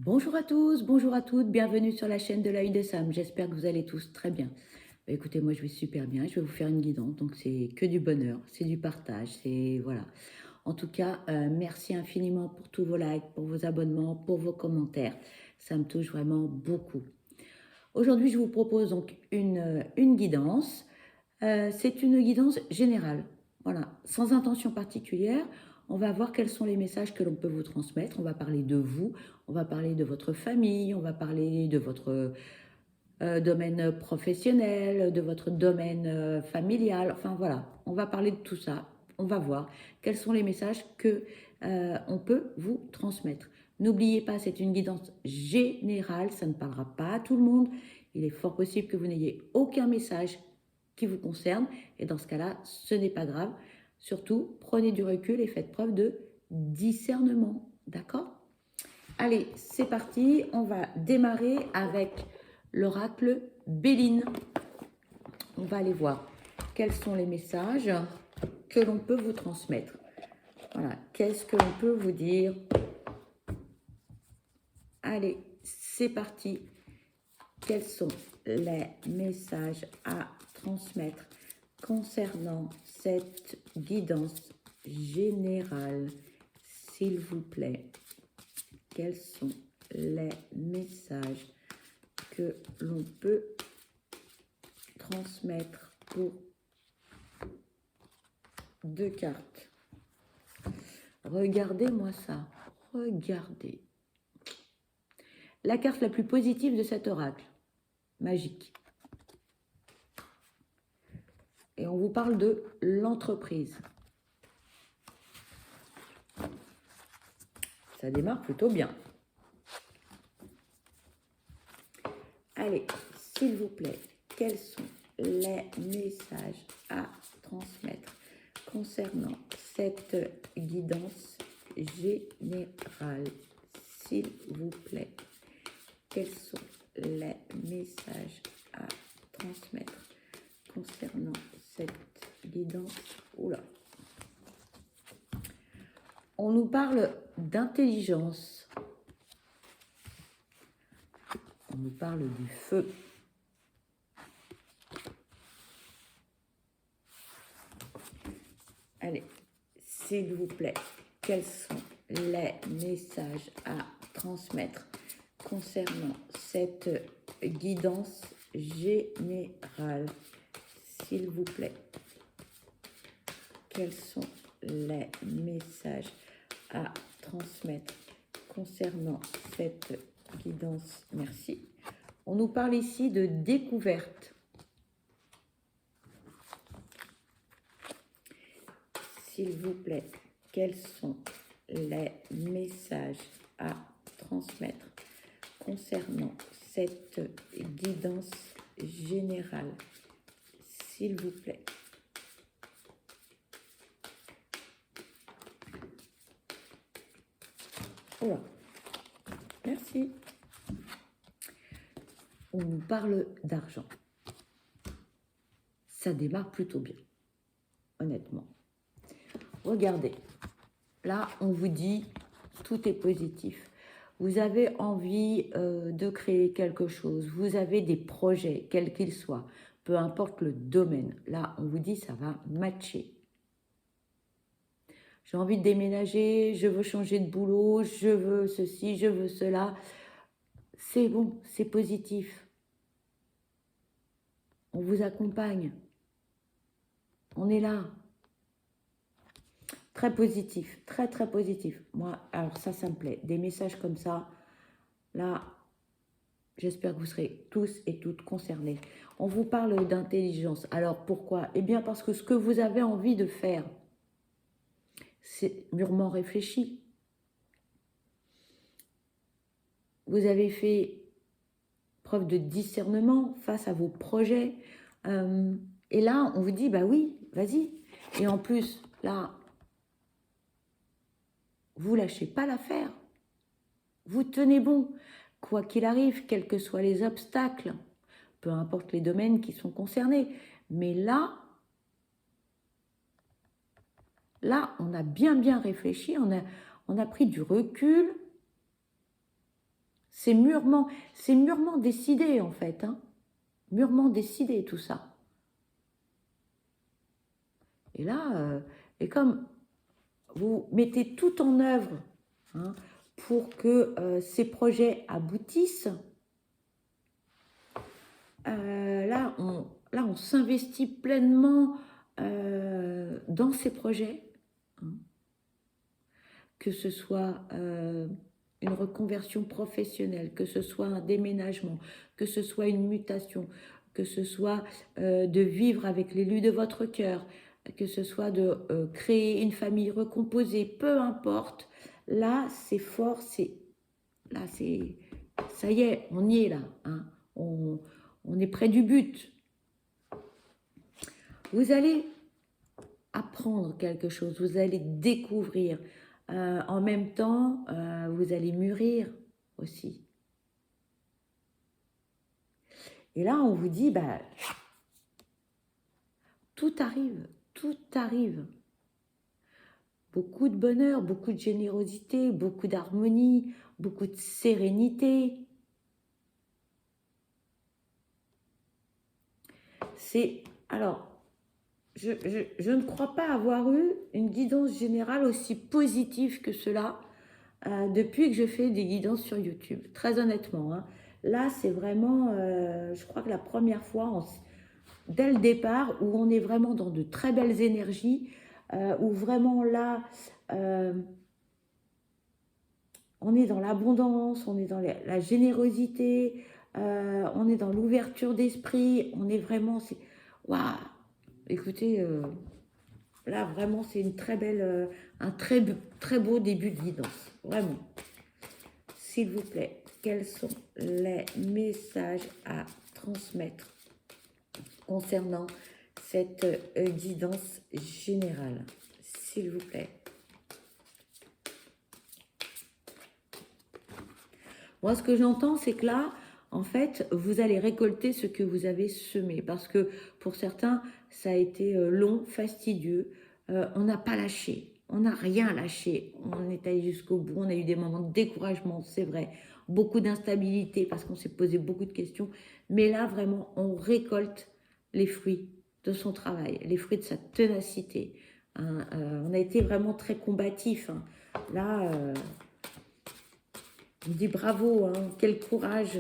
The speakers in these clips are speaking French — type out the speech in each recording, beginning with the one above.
Bonjour à tous, bonjour à toutes, bienvenue sur la chaîne de l'œil de Sam. J'espère que vous allez tous très bien. Écoutez, moi je vais super bien, je vais vous faire une guidance, donc c'est que du bonheur, c'est du partage, c'est voilà. En tout cas, merci infiniment pour tous vos likes, pour vos abonnements, pour vos commentaires. Ça me touche vraiment beaucoup. Aujourd'hui, je vous propose donc une guidance. C'est une guidance générale, voilà, sans intention particulière. On va voir quels sont les messages que l'on peut vous transmettre. On va parler de vous, on va parler de votre famille, on va parler de votre domaine professionnel, de votre domaine familial. Enfin voilà, on va parler de tout ça. On va voir quels sont les messages que on peut vous transmettre. N'oubliez pas, c'est une guidance générale, ça ne parlera pas à tout le monde. Il est fort possible que vous n'ayez aucun message qui vous concerne et dans ce cas-là, ce n'est pas grave. Surtout, prenez du recul et faites preuve de discernement. D'accord? Allez, c'est parti. On va démarrer avec l'oracle Béline. On va aller voir quels sont les messages que l'on peut vous transmettre. Voilà, qu'est-ce que l'on peut vous dire? Allez, c'est parti. Quels sont les messages à transmettre concernant cette guidance générale, s'il vous plaît? Quels sont les messages que l'on peut transmettre pour deux cartes? Regardez-moi ça. Regardez. La carte la plus positive de cet oracle. Magique. Et on vous parle de l'entreprise. Ça démarre plutôt bien. Allez, s'il vous plaît, quels sont les messages à transmettre concernant cette guidance générale? S'il vous plaît, quels sont les messages à transmettre concernant cette guidance? Oula. On nous parle d'intelligence. On nous parle du feu. Allez, s'il vous plaît, quels sont les messages à transmettre concernant cette guidance générale? S'il vous plaît, quels sont les messages à transmettre concernant cette guidance? Merci. On nous parle ici de découverte. S'il vous plaît, quels sont les messages à transmettre concernant cette guidance générale? S'il vous plaît. Voilà. Merci. On nous parle d'argent. Ça démarre plutôt bien, honnêtement. Regardez, là, on vous dit, tout est positif. Vous avez envie de créer quelque chose. Vous avez des projets, quels qu'ils soient. Peu importe le domaine. Là, on vous dit, ça va matcher. J'ai envie de déménager, je veux changer de boulot, je veux ceci, je veux cela. C'est bon, c'est positif. On vous accompagne. On est là. Très positif, très très positif. Moi, alors ça me plaît. Des messages comme ça, là, j'espère que vous serez tous et toutes concernés. On vous parle d'intelligence. Alors pourquoi? Eh bien parce que ce que vous avez envie de faire, c'est mûrement réfléchi. Vous avez fait preuve de discernement face à vos projets. Et là, on vous dit, bah oui, vas-y. Et en plus, là, vous lâchez pas l'affaire. Vous tenez bon. Quoi qu'il arrive, quels que soient les obstacles, peu importe les domaines qui sont concernés. Mais là, on a bien réfléchi, on a pris du recul. c'est mûrement décidé en fait, hein. Mûrement décidé tout ça. Et là, et comme vous mettez tout en œuvre, hein, pour que ces projets aboutissent, là, on s'investit pleinement dans ces projets, hein, que ce soit une reconversion professionnelle, que ce soit un déménagement, que ce soit une mutation, que ce soit de vivre avec l'élu de votre cœur, que ce soit de créer une famille recomposée, peu importe. Là, c'est fort, là, ça y est, on y est là, hein. On est près du but. Vous allez apprendre quelque chose, vous allez découvrir. En même temps, vous allez mûrir aussi. Et là, on vous dit, bah, tout arrive, tout arrive. Beaucoup de bonheur, beaucoup de générosité, beaucoup d'harmonie, beaucoup de sérénité. Alors, je ne crois pas avoir eu une guidance générale aussi positive que cela depuis que je fais des guidances sur YouTube, très honnêtement, hein. Là, c'est vraiment, je crois que la première fois, dès le départ, où on est vraiment dans de très belles énergies, où vraiment là, on est dans l'abondance, on est dans la générosité, on est dans l'ouverture d'esprit, on est vraiment... Waouh! Écoutez, là, vraiment, c'est une très belle, un très beau début de guidance, vraiment. S'il vous plaît, quels sont les messages à transmettre concernant cette guidance générale, s'il vous plaît? Moi, ce que j'entends, c'est que là, en fait, vous allez récolter ce que vous avez semé. Parce que pour certains, ça a été long, fastidieux. On n'a pas lâché. On n'a rien lâché. On est allé jusqu'au bout. On a eu des moments de découragement, c'est vrai. Beaucoup d'instabilité parce qu'on s'est posé beaucoup de questions. Mais là, vraiment, on récolte les fruits de son travail, les fruits de sa ténacité, hein. On a été vraiment très combatifs, hein. Là... on dit bravo, hein, quel courage.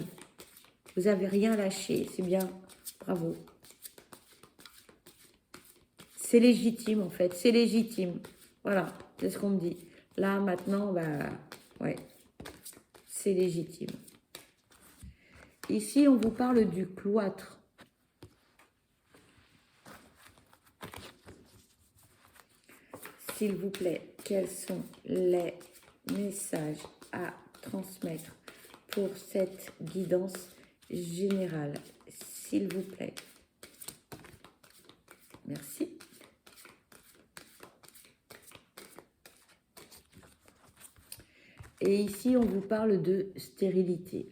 Vous n'avez rien lâché, c'est bien. Bravo. C'est légitime, en fait. C'est légitime. Voilà, c'est ce qu'on me dit. Là, maintenant, bah, ouais, c'est légitime. Ici, on vous parle du cloître. S'il vous plaît, quels sont les messages à transmettre pour cette guidance générale, s'il vous plaît? Merci. Et ici, on vous parle de stérilité.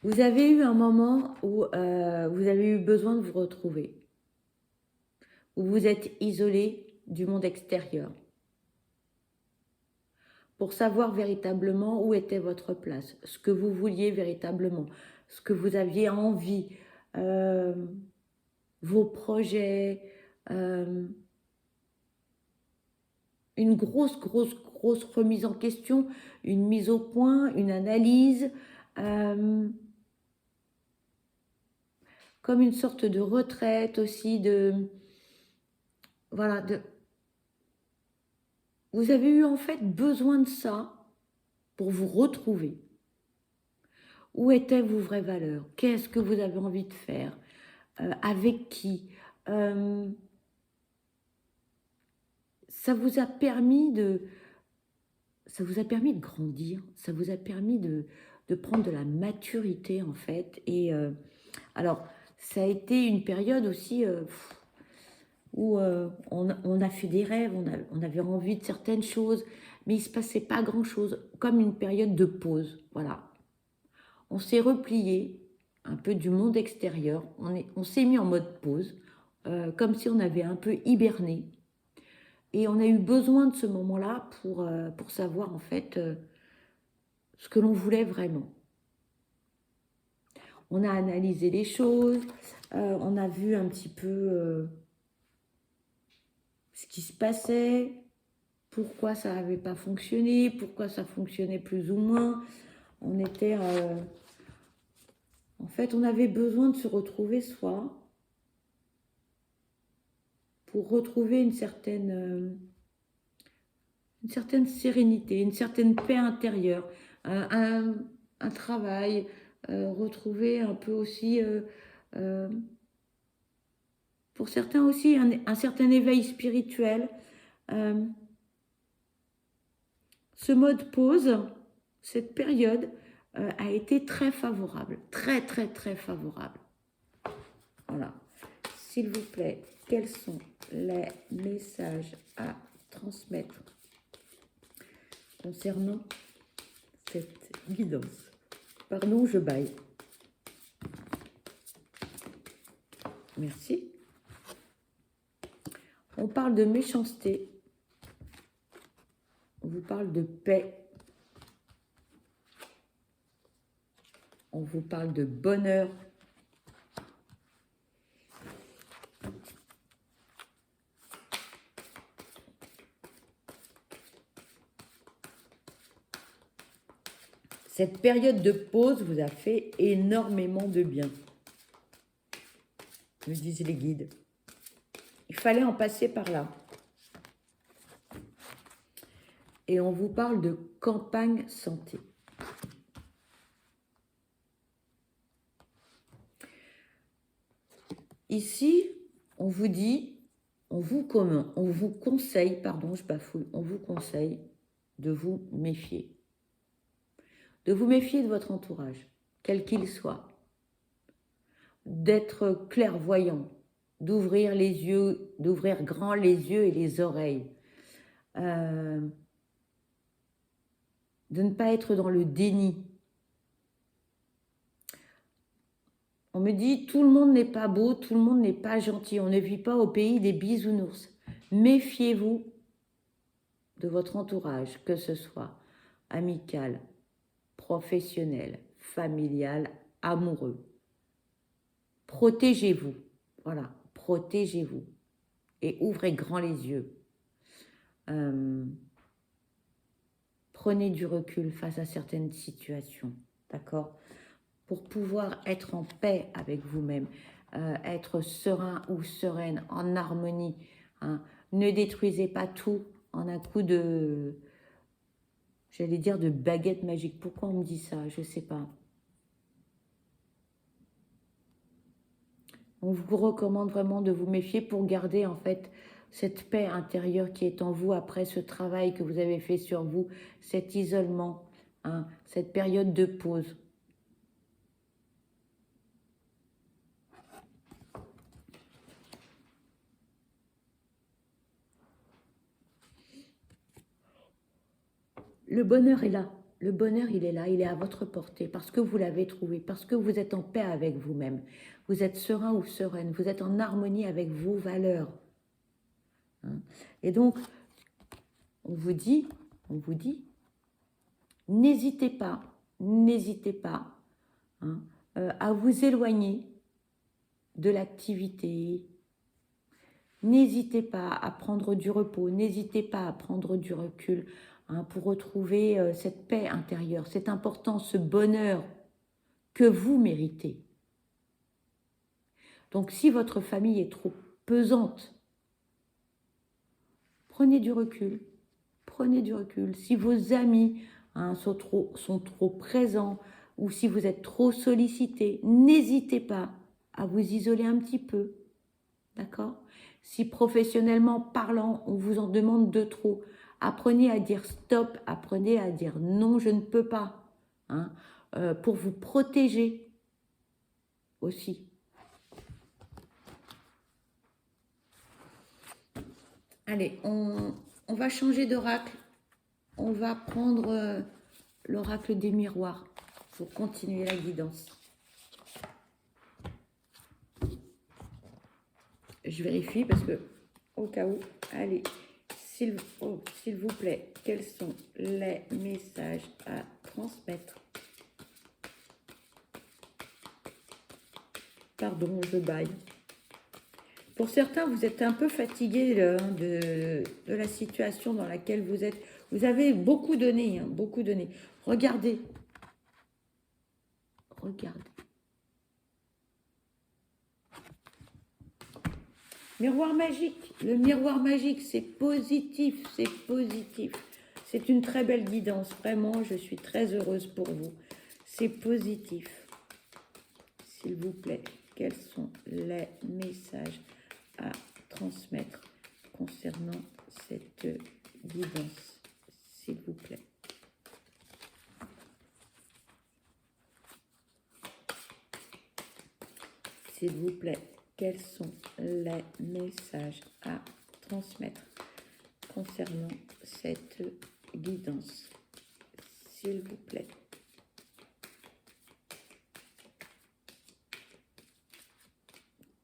Vous avez eu un moment où vous avez eu besoin de vous retrouver, où vous êtes isolé du monde extérieur, pour savoir véritablement où était votre place, ce que vous vouliez véritablement, ce que vous aviez envie, vos projets, une grosse remise en question, une mise au point, une analyse, comme une sorte de retraite aussi, voilà, vous avez eu en fait besoin de ça pour vous retrouver. Où étaient vos vraies valeurs? Qu'est-ce que vous avez envie de faire? Avec qui? Ça vous a permis de grandir, ça vous a permis de prendre de la maturité en fait. Et alors, ça a été une période aussi où on a fait des rêves, on avait envie de certaines choses, mais il ne se passait pas grand-chose, comme une période de pause, voilà. On s'est replié un peu du monde extérieur, on s'est mis en mode pause, comme si on avait un peu hiberné. Et on a eu besoin de ce moment-là pour savoir en fait ce que l'on voulait vraiment. On a analysé les choses, on a vu un petit peu ce qui se passait, pourquoi ça n'avait pas fonctionné, pourquoi ça fonctionnait plus ou moins. On était... en fait, on avait besoin de se retrouver soi pour retrouver une certaine sérénité, une certaine paix intérieure, un travail, retrouver un peu aussi, pour certains aussi, un certain éveil spirituel. Ce mode pause, cette période, a été très favorable, très, très, très favorable. Voilà. S'il vous plaît, quels sont les messages à transmettre concernant cette guidance? Pardon, je baille. Merci. On parle de méchanceté. On vous parle de paix. On vous parle de bonheur. Cette période de pause vous a fait énormément de bien, me disent les guides. Il fallait en passer par là. Et on vous parle de campagne santé. Ici, on vous dit, on vous conseille, pardon, je bafouille, on vous conseille de vous méfier. De vous méfier de votre entourage, quel qu'il soit. D'être clairvoyant, d'ouvrir les yeux, d'ouvrir grand les yeux et les oreilles. De ne pas être dans le déni. On me dit, tout le monde n'est pas beau, tout le monde n'est pas gentil. On ne vit pas au pays des bisounours. Méfiez-vous de votre entourage, que ce soit amical, professionnel, familial, amoureux. Protégez-vous. Voilà, protégez-vous. Et ouvrez grand les yeux. Prenez du recul face à certaines situations. D'accord ? Pour pouvoir être en paix avec vous-même, être serein ou sereine, en harmonie. Hein. Ne détruisez pas tout en un coup de, j'allais dire de baguette magique. Pourquoi on me dit ça? Je ne sais pas. On vous recommande vraiment de vous méfier pour garder en fait cette paix intérieure qui est en vous après ce travail que vous avez fait sur vous, cet isolement, hein, cette période de pause. Le bonheur est là. Le bonheur, il est là, il est à votre portée, parce que vous l'avez trouvé, parce que vous êtes en paix avec vous-même. Vous êtes serein ou sereine, vous êtes en harmonie avec vos valeurs. Hein. Et donc, on vous dit, n'hésitez pas hein, à vous éloigner de l'activité. N'hésitez pas à prendre du repos, n'hésitez pas à prendre du recul. Hein, pour retrouver cette paix intérieure, c'est important, ce bonheur que vous méritez. Donc, si votre famille est trop pesante, prenez du recul. Prenez du recul. Si vos amis hein, sont trop présents ou si vous êtes trop sollicité, n'hésitez pas à vous isoler un petit peu. D'accord ? Si professionnellement parlant, on vous en demande de trop, apprenez à dire stop, apprenez à dire non, je ne peux pas, hein, pour vous protéger aussi. Allez, on va changer d'oracle. On va prendre l'oracle des miroirs pour continuer la guidance. Je vérifie parce que, au cas où, allez, s'il vous plaît, quels sont les messages à transmettre transmettre. Pardon, je baille. Pour certains, vous êtes un peu fatigué de la situation dans laquelle vous êtes. Vous avez beaucoup donné, hein, beaucoup donné. Regardez. Regardez. Miroir magique. Le miroir magique, c'est positif, c'est positif. C'est une très belle guidance. Vraiment, je suis très heureuse pour vous. C'est positif. S'il vous plaît, quels sont les messages à transmettre concernant cette guidance, s'il vous plaît? S'il vous plaît, quels sont les messages à transmettre concernant cette guidance, s'il vous plaît?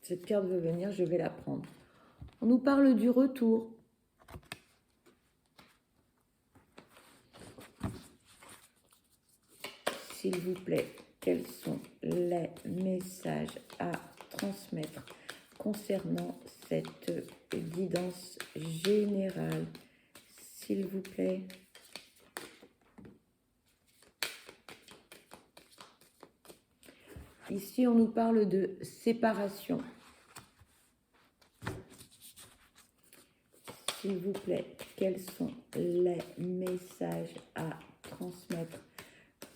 Cette carte veut venir, je vais la prendre. On nous parle du retour. S'il vous plaît, quels sont les messages à transmettre concernant cette guidance générale, s'il vous plaît? Ici, on nous parle de séparation. S'il vous plaît, quels sont les messages à transmettre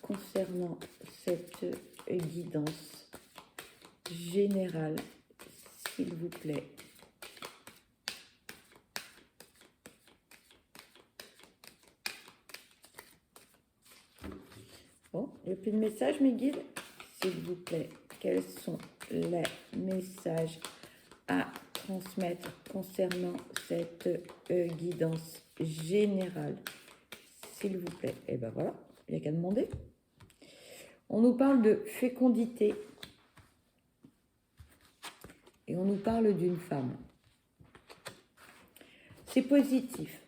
concernant cette guidance générale, s'il vous plaît? Bon, il n'y a plus de messages, mes guides. S'il vous plaît, quels sont les messages à transmettre concernant cette guidance générale, s'il vous plaît? Et ben voilà, il n'y a qu'à demander. On nous parle de fécondité et on nous parle d'une femme. C'est positif.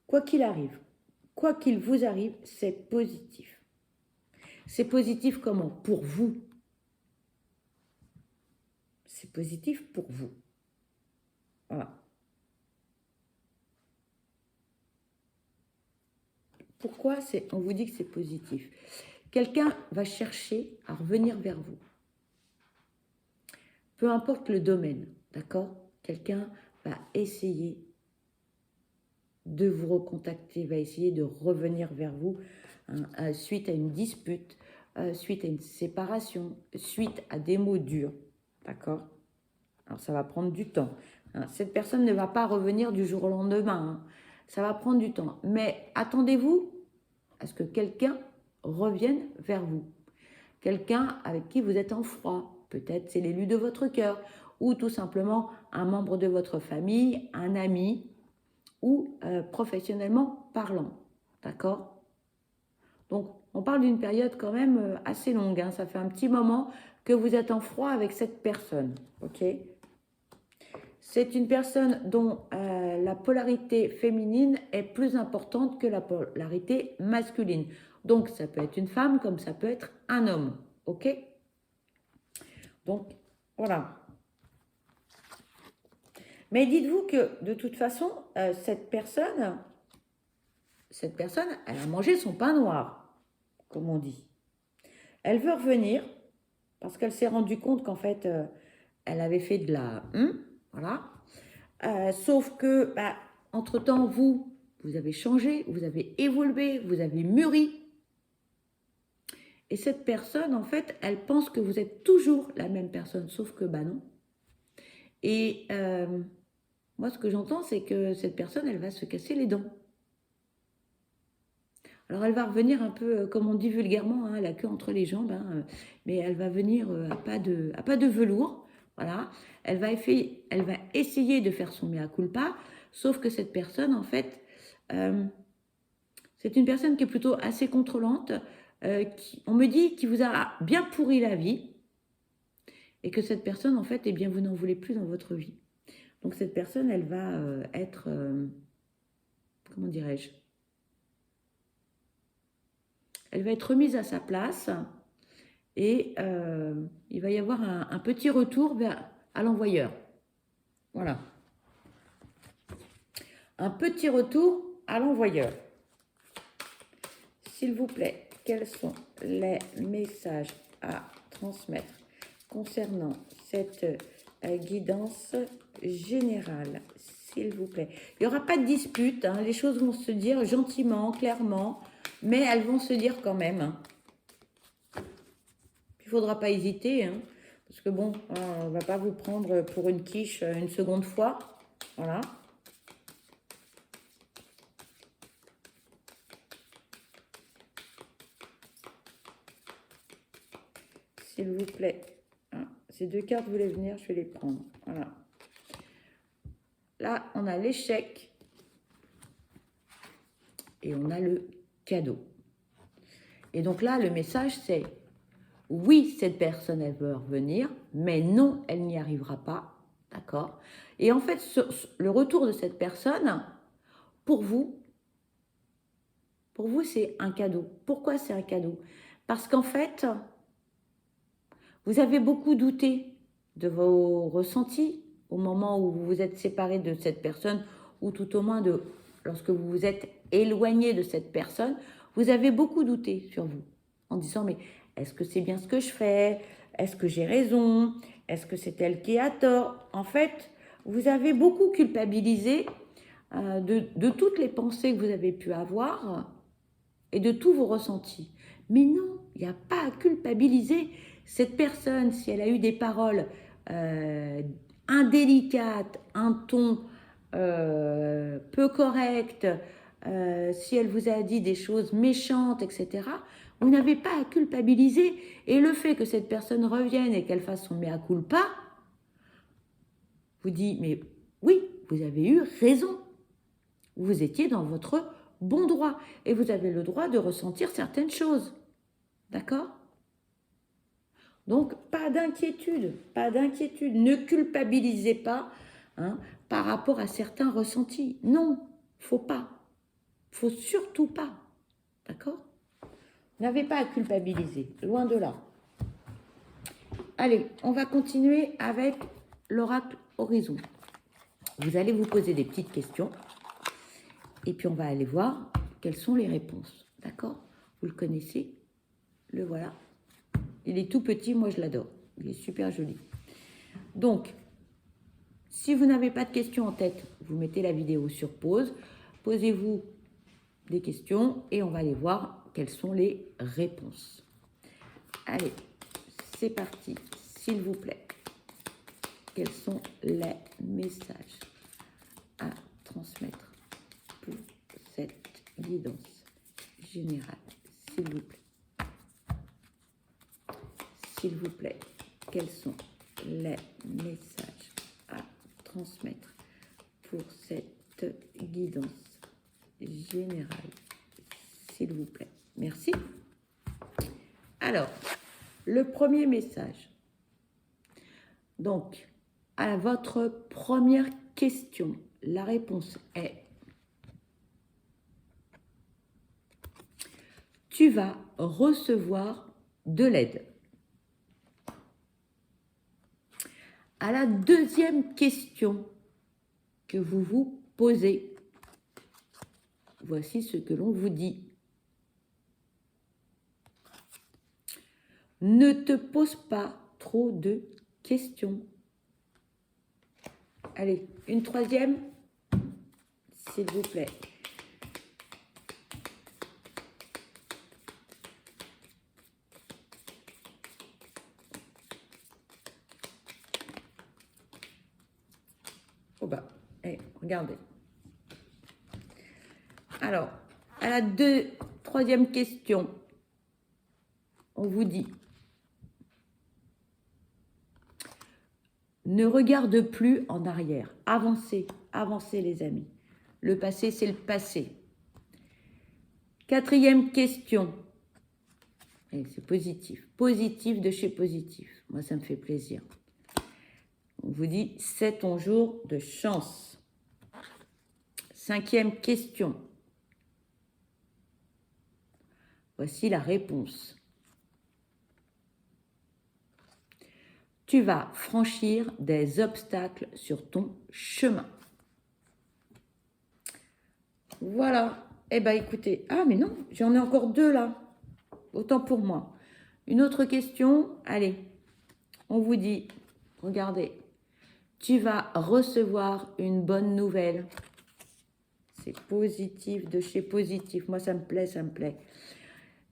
Quoi qu'il arrive, quoi qu'il vous arrive, c'est positif. C'est positif comment? Pour vous. C'est positif pour vous. Voilà. Pourquoi on vous dit que c'est positif? Quelqu'un va chercher à revenir vers vous. Peu importe le domaine, d'accord? Quelqu'un va essayer de vous recontacter, va essayer de revenir vers vous hein, suite à une dispute, suite à une séparation, suite à des mots durs, d'accord? Alors ça va prendre du temps. Hein. Cette personne ne va pas revenir du jour au lendemain. Hein. Ça va prendre du temps. Mais attendez-vous à ce que quelqu'un revienne vers vous. Quelqu'un avec qui vous êtes en froid. Peut-être c'est l'élu de votre cœur ou tout simplement un membre de votre famille, un ami ou professionnellement parlant. D'accord? Donc, on parle d'une période quand même assez longue. Hein. Ça fait un petit moment que vous êtes en froid avec cette personne. Ok? C'est une personne dont la polarité féminine est plus importante que la polarité masculine. Donc, ça peut être une femme comme ça peut être un homme. Ok? Donc, voilà. Mais dites-vous que de toute façon, cette personne, elle a mangé son pain noir, comme on dit. Elle veut revenir parce qu'elle s'est rendue compte qu'en fait, elle avait fait de la... voilà. Sauf que, entre-temps, vous avez changé, vous avez évolué, vous avez mûri. Et cette personne, en fait, elle pense que vous êtes toujours la même personne, sauf que, non. Et moi, ce que j'entends, c'est que cette personne, elle va se casser les dents. Alors, elle va revenir un peu, comme on dit vulgairement, hein, la queue entre les jambes, hein, mais elle va venir à pas de velours. Voilà, elle va essayer de faire son mea culpa, sauf que cette personne, en fait, c'est une personne qui est plutôt assez contrôlante, on me dit qu'il vous a bien pourri la vie, et que cette personne, en fait, eh bien, vous n'en voulez plus dans votre vie. Donc, cette personne, elle va être, comment dirais-je? elle va être remise à sa place et il va y avoir un petit retour à l'envoyeur. Voilà. Un petit retour à l'envoyeur. S'il vous plaît, quels sont les messages à transmettre concernant cette guidance générale, s'il vous plaît. Il n'y aura pas de dispute, hein, les choses vont se dire gentiment, clairement, mais elles vont se dire quand même. Hein. Il ne faudra pas hésiter, hein, parce que bon, on ne va pas vous prendre pour une quiche une seconde fois. Voilà. S'il vous plaît. Hein, ces deux cartes voulaient venir, je vais les prendre. Voilà. Là, on a l'échec et on a le cadeau. Et donc là, le message, c'est oui, cette personne, elle veut revenir, mais non, elle n'y arrivera pas. D'accord? Et en fait, le retour de cette personne, pour vous, c'est un cadeau. Pourquoi c'est un cadeau? Parce qu'en fait, vous avez beaucoup douté de vos ressentis au moment où vous vous êtes séparé de cette personne, ou tout au moins lorsque vous vous êtes éloigné de cette personne, vous avez beaucoup douté sur vous, en disant, mais est-ce que c'est bien ce que je fais? Est-ce que j'ai raison? Est-ce que c'est elle qui a tort? En fait, vous avez beaucoup culpabilisé de toutes les pensées que vous avez pu avoir et de tous vos ressentis. Mais non, il n'y a pas à culpabiliser. Cette personne, si elle a eu des paroles indélicates, un ton peu correct, si elle vous a dit des choses méchantes, etc., vous n'avez pas à culpabiliser. Et le fait que cette personne revienne et qu'elle fasse son mea culpa, vous dit, mais oui, vous avez eu raison. Vous étiez dans votre bon droit et vous avez le droit de ressentir certaines choses. D'accord? Donc, pas d'inquiétude, pas d'inquiétude. Ne culpabilisez pas hein, par rapport à certains ressentis. Non, faut pas. Faut surtout pas. D'accord? N'avez pas à culpabiliser, loin de là. Allez, on va continuer avec l'oracle Horizon. Vous allez vous poser des petites questions et puis on va aller voir quelles sont les réponses. D'accord? Vous le connaissez? Le voilà. Il est tout petit, moi je l'adore. Il est super joli. Donc, si vous n'avez pas de questions en tête, vous mettez la vidéo sur pause. Posez-vous des questions et on va aller voir quelles sont les réponses. Allez, c'est parti, s'il vous plaît. Quels sont les messages à transmettre pour cette guidance générale, s'il vous plaît? S'il vous plaît, quels sont les messages à transmettre pour cette guidance générale, s'il vous plaît? Merci. Alors, le premier message. Donc, à votre première question, la réponse est: tu vas recevoir de l'aide. À la deuxième question que vous vous posez, voici ce que l'on vous dit. Ne te pose pas trop de questions. Allez, une troisième, s'il vous plaît. Oh bah, regardez. Alors, à la troisième question, on vous dit: ne regarde plus en arrière. Avancez, avancez les amis. Le passé, c'est le passé. Quatrième question. Et c'est positif. Positif de chez positif. Moi, ça me fait plaisir. On vous dit: c'est ton jour de chance. Cinquième question. Voici la réponse. Tu vas franchir des obstacles sur ton chemin. Voilà. Eh bien, écoutez. Ah, mais non, j'en ai encore 2 là. Autant pour moi. Une autre question. Allez, on vous dit, regardez, tu vas recevoir une bonne nouvelle. C'est positif de chez positif. Moi, ça me plaît, ça me plaît.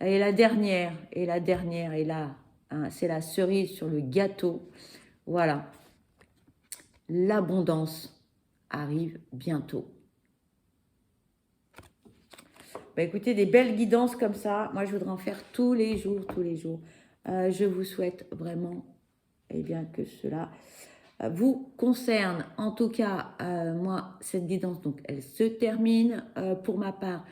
Et la dernière, et là, hein, c'est la cerise sur le gâteau. Voilà. L'abondance arrive bientôt. Bah, écoutez, des belles guidances comme ça, moi, je voudrais en faire tous les jours, tous les jours. Je vous souhaite vraiment, eh bien, que cela vous concerne. En tout cas, moi, cette guidance, donc, elle se termine. Pour ma part,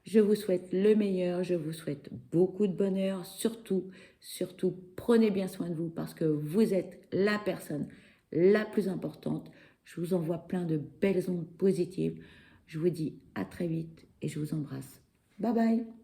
je vous souhaite le meilleur, je vous souhaite beaucoup de bonheur. Surtout, surtout, prenez bien soin de vous parce que vous êtes la personne la plus importante. Je vous envoie plein de belles ondes positives. Je vous dis à très vite et je vous embrasse. Bye bye.